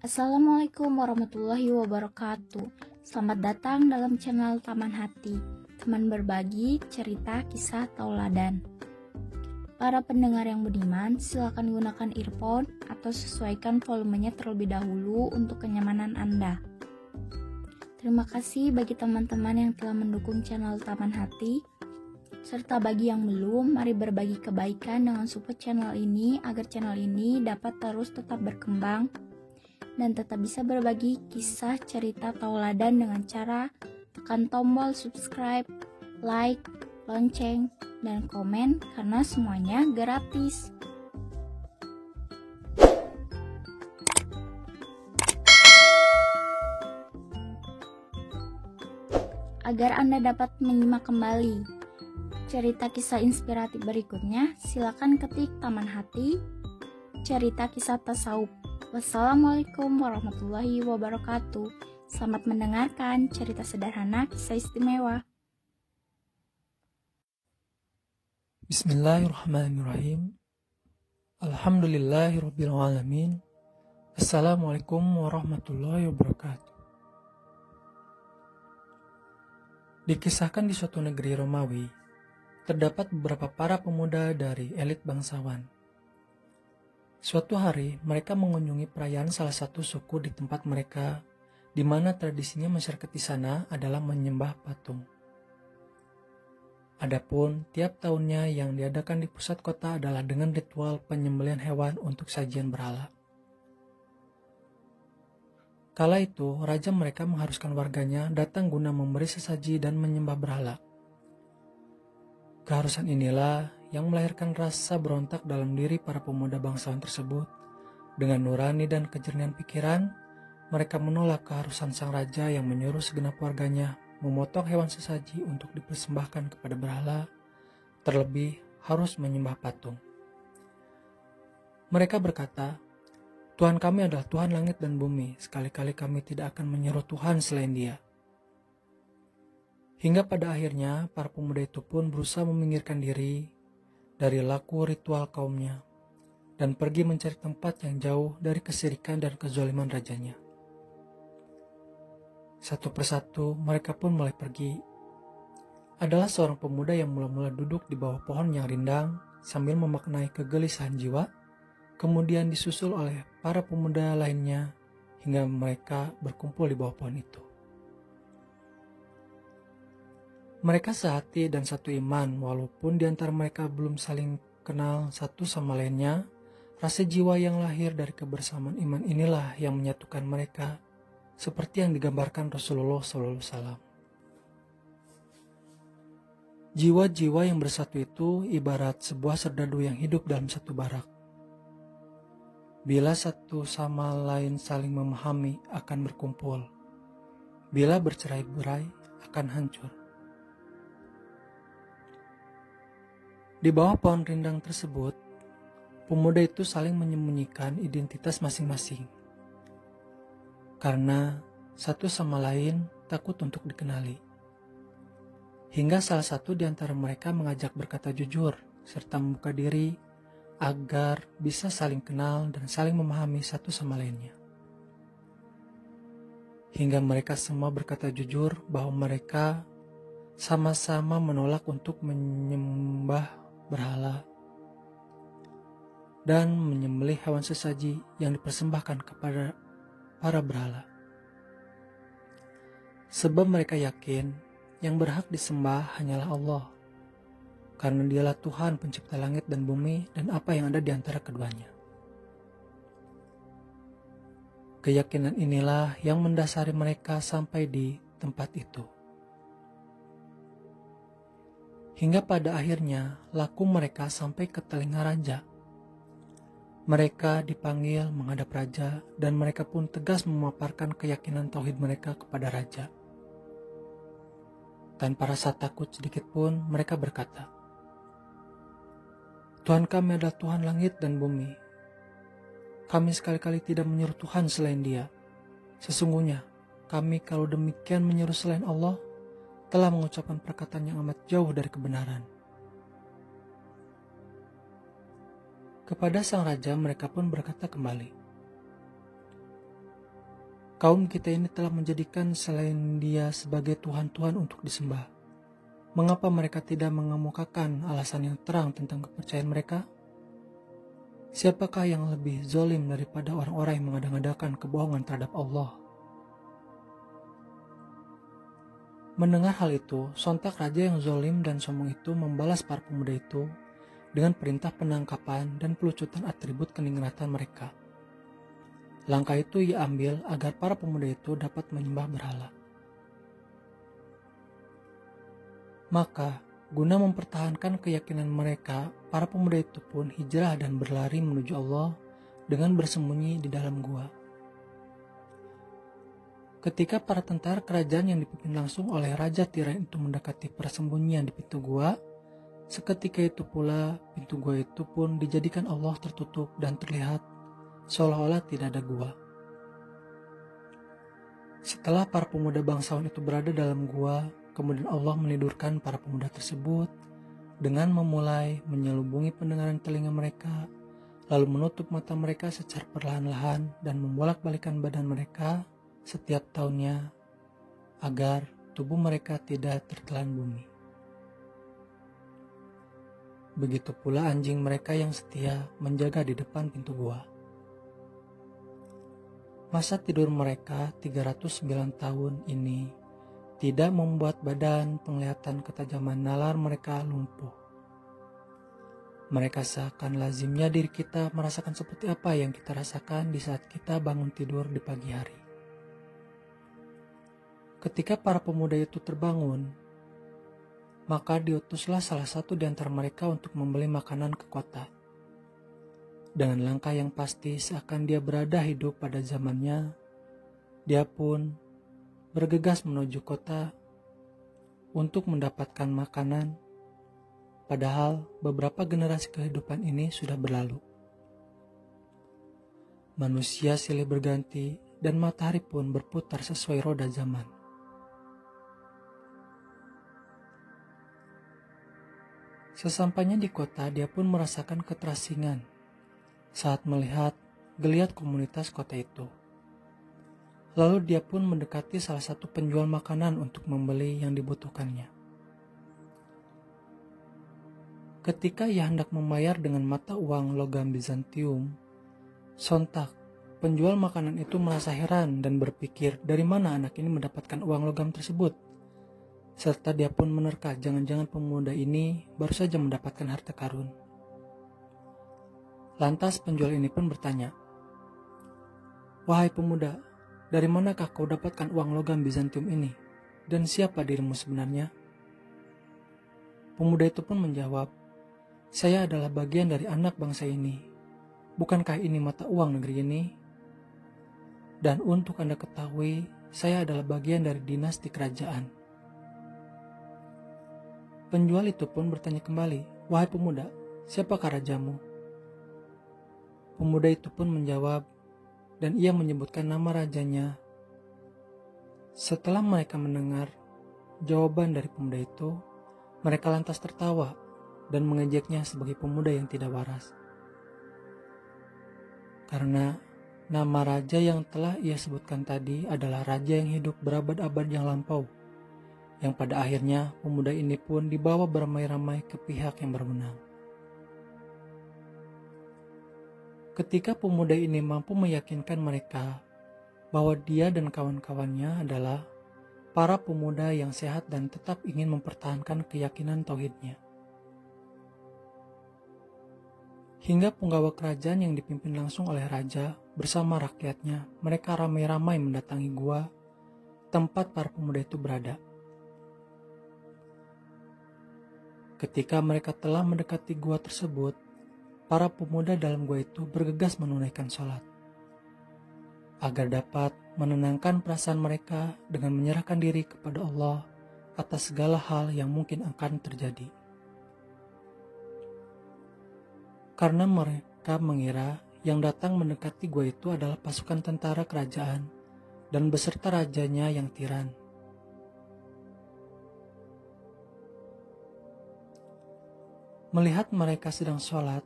Assalamualaikum warahmatullahi wabarakatuh. Selamat datang dalam channel Taman Hati, teman berbagi cerita kisah tauladan. Para pendengar yang budiman, silakan gunakan earphone atau sesuaikan volumenya terlebih dahulu untuk kenyamanan Anda. Terima kasih bagi teman-teman yang telah mendukung channel Taman Hati. Serta bagi yang belum, mari berbagi kebaikan dengan support channel ini agar channel ini dapat terus tetap berkembang dan tetap bisa berbagi kisah cerita tauladan dengan cara tekan tombol subscribe, like, lonceng, dan komen karena semuanya gratis. Agar Anda dapat menyimak kembali cerita kisah inspiratif berikutnya, silakan ketik Taman Hati, cerita kisah tasawuf. Wassalamualaikum warahmatullahi wabarakatuh. Selamat mendengarkan cerita sederhana kisah istimewa. Bismillahirrahmanirrahim. Alhamdulillahirrabbilalamin. Assalamualaikum warahmatullahi wabarakatuh. Dikisahkan di suatu negeri Romawi, terdapat beberapa para pemuda dari elit bangsawan. Suatu hari, mereka mengunjungi perayaan salah satu suku di tempat mereka, di mana tradisinya masyarakat di sana adalah menyembah patung. Adapun tiap tahunnya yang diadakan di pusat kota adalah dengan ritual penyembelihan hewan untuk sajian berhala. Kala itu, raja mereka mengharuskan warganya datang guna memberi sesaji dan menyembah berhala. Keharusan inilah yang melahirkan rasa berontak dalam diri para pemuda bangsawan tersebut. Dengan nurani dan kejernihan pikiran, mereka menolak keharusan sang raja yang menyuruh segenap warganya memotong hewan sesaji untuk dipersembahkan kepada berhala, terlebih harus menyembah patung. Mereka berkata, "Tuhan kami adalah Tuhan langit dan bumi, sekali-kali kami tidak akan menyeru Tuhan selain Dia." Hingga pada akhirnya, para pemuda itu pun berusaha meminggirkan diri dari laku ritual kaumnya dan pergi mencari tempat yang jauh dari kesirikan dan kezaliman rajanya. Satu persatu mereka pun mulai pergi. Adalah seorang pemuda yang mula-mula duduk di bawah pohon yang rindang sambil memaknai kegelisahan jiwa, kemudian disusul oleh para pemuda lainnya hingga mereka berkumpul di bawah pohon itu. Mereka sehati dan satu iman, walaupun di antara mereka belum saling kenal satu sama lainnya. Rasa jiwa yang lahir dari kebersamaan iman inilah yang menyatukan mereka, seperti yang digambarkan Rasulullah SAW. Jiwa-jiwa yang bersatu itu ibarat sebuah serdadu yang hidup dalam satu barak. Bila satu sama lain saling memahami akan berkumpul, bila bercerai-berai akan hancur. Di bawah pohon rindang tersebut, pemuda itu saling menyembunyikan identitas masing-masing. Karena satu sama lain takut untuk dikenali. Hingga salah satu di antara mereka mengajak berkata jujur serta membuka diri agar bisa saling kenal dan saling memahami satu sama lainnya. Hingga mereka semua berkata jujur bahwa mereka sama-sama menolak untuk menyembah berhala dan menyembelih hewan sesaji yang dipersembahkan kepada para berhala. Sebab mereka yakin yang berhak disembah hanyalah Allah, karena Dialah Tuhan pencipta langit dan bumi dan apa yang ada di antara keduanya. Keyakinan inilah yang mendasari mereka sampai di tempat itu. Hingga pada akhirnya laku mereka sampai ke telinga raja. Mereka dipanggil menghadap raja dan mereka pun tegas memaparkan keyakinan tauhid mereka kepada raja. Tanpa rasa takut sedikit pun mereka berkata, "Tuhan kami adalah Tuhan langit dan bumi. Kami sekali-kali tidak menyeru Tuhan selain Dia. Sesungguhnya kami kalau demikian menyeru selain Allah, telah mengucapkan perkataan yang amat jauh dari kebenaran." Kepada sang raja mereka pun berkata kembali, Kaum kita ini telah menjadikan selain Dia sebagai Tuhan-Tuhan untuk disembah. Mengapa mereka tidak mengemukakan alasan yang terang tentang kepercayaan mereka? Siapakah yang lebih zalim daripada orang-orang yang mengada-ngadakan kebohongan terhadap Allah? Mendengar hal itu, sontak raja yang zalim dan sombong itu membalas para pemuda itu dengan perintah penangkapan dan pelucutan atribut keningratan mereka. Langkah itu ia ambil agar para pemuda itu dapat menyembah berhala. Maka, guna mempertahankan keyakinan mereka, para pemuda itu pun hijrah dan berlari menuju Allah dengan bersembunyi di dalam gua. Ketika para tentara kerajaan yang dipimpin langsung oleh Raja Tiran itu mendekati persembunyian di pintu gua, seketika itu pula pintu gua itu pun dijadikan Allah tertutup dan terlihat seolah-olah tidak ada gua. Setelah para pemuda bangsawan itu berada dalam gua, kemudian Allah menidurkan para pemuda tersebut dengan memulai menyelubungi pendengaran telinga mereka, lalu menutup mata mereka secara perlahan-lahan dan membolak-balikan badan mereka setiap tahunnya agar tubuh mereka tidak tertelan bumi. Begitu pula anjing mereka yang setia menjaga di depan pintu gua. Masa tidur mereka 309 tahun ini tidak membuat badan penglihatan ketajaman nalar mereka lumpuh. Mereka seakan lazimnya diri kita merasakan seperti apa yang kita rasakan di saat kita bangun tidur di pagi hari. Ketika para pemuda itu terbangun, maka diutuslah salah satu di antara mereka untuk membeli makanan ke kota. Dengan langkah yang pasti seakan dia berada hidup pada zamannya, dia pun bergegas menuju kota untuk mendapatkan makanan, padahal beberapa generasi kehidupan ini sudah berlalu. Manusia silih berganti dan matahari pun berputar sesuai roda zaman. Sesampainya di kota, dia pun merasakan keterasingan saat melihat geliat komunitas kota itu. Lalu dia pun mendekati salah satu penjual makanan untuk membeli yang dibutuhkannya. Ketika ia hendak membayar dengan mata uang logam Bizantium, sontak penjual makanan itu merasa heran dan berpikir dari mana anak ini mendapatkan uang logam tersebut. Serta dia pun menerka jangan-jangan pemuda ini baru saja mendapatkan harta karun. Lantas penjual ini pun bertanya, "Wahai pemuda, dari manakah kau dapatkan uang logam Bizantium ini? Dan siapa dirimu sebenarnya?" Pemuda itu pun menjawab, "Saya adalah bagian dari anak bangsa ini. Bukankah ini mata uang negeri ini? Dan untuk Anda ketahui, saya adalah bagian dari dinasti kerajaan." Penjual itu pun bertanya kembali, "Wahai pemuda, siapakah rajamu?" Pemuda itu pun menjawab, dan ia menyebutkan nama rajanya. Setelah mereka mendengar jawaban dari pemuda itu, mereka lantas tertawa dan mengejeknya sebagai pemuda yang tidak waras. Karena nama raja yang telah ia sebutkan tadi adalah raja yang hidup berabad-abad yang lampau, yang pada akhirnya pemuda ini pun dibawa beramai-ramai ke pihak yang berwenang. Ketika pemuda ini mampu meyakinkan mereka bahwa dia dan kawan-kawannya adalah para pemuda yang sehat dan tetap ingin mempertahankan keyakinan tauhidnya. Hingga penggawa kerajaan yang dipimpin langsung oleh raja bersama rakyatnya, mereka ramai-ramai mendatangi gua tempat para pemuda itu berada. Ketika mereka telah mendekati gua tersebut, para pemuda dalam gua itu bergegas menunaikan sholat, agar dapat menenangkan perasaan mereka dengan menyerahkan diri kepada Allah atas segala hal yang mungkin akan terjadi. Karena mereka mengira yang datang mendekati gua itu adalah pasukan tentara kerajaan dan beserta rajanya yang tiran. Melihat mereka sedang sholat,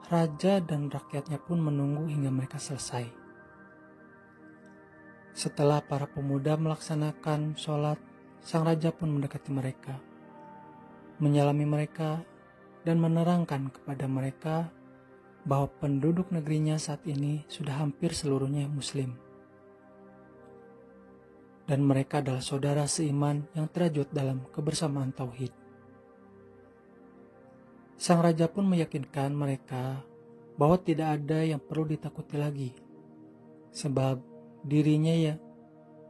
raja dan rakyatnya pun menunggu hingga mereka selesai. Setelah para pemuda melaksanakan sholat, sang raja pun mendekati mereka, menyalami mereka, dan menerangkan kepada mereka bahwa penduduk negerinya saat ini sudah hampir seluruhnya muslim. Dan mereka adalah saudara seiman yang terajut dalam kebersamaan tauhid. Sang raja pun meyakinkan mereka bahwa tidak ada yang perlu ditakuti lagi, sebab dirinya ya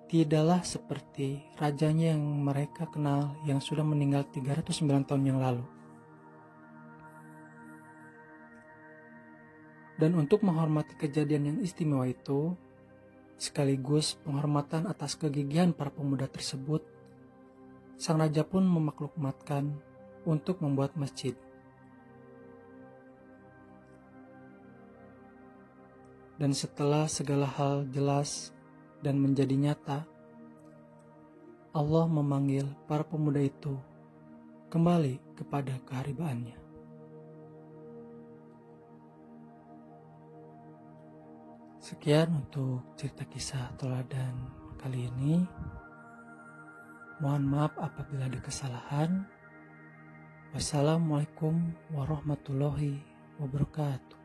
tidaklah seperti rajanya yang mereka kenal yang sudah meninggal 309 tahun yang lalu. Dan untuk menghormati kejadian yang istimewa itu, sekaligus penghormatan atas kegigihan para pemuda tersebut, sang raja pun memaklumatkan untuk membuat masjid. Dan setelah segala hal jelas dan menjadi nyata, Allah memanggil para pemuda itu kembali kepada keharibaannya. Sekian untuk cerita kisah teladan kali ini. Mohon maaf apabila ada kesalahan. Wassalamualaikum warahmatullahi wabarakatuh.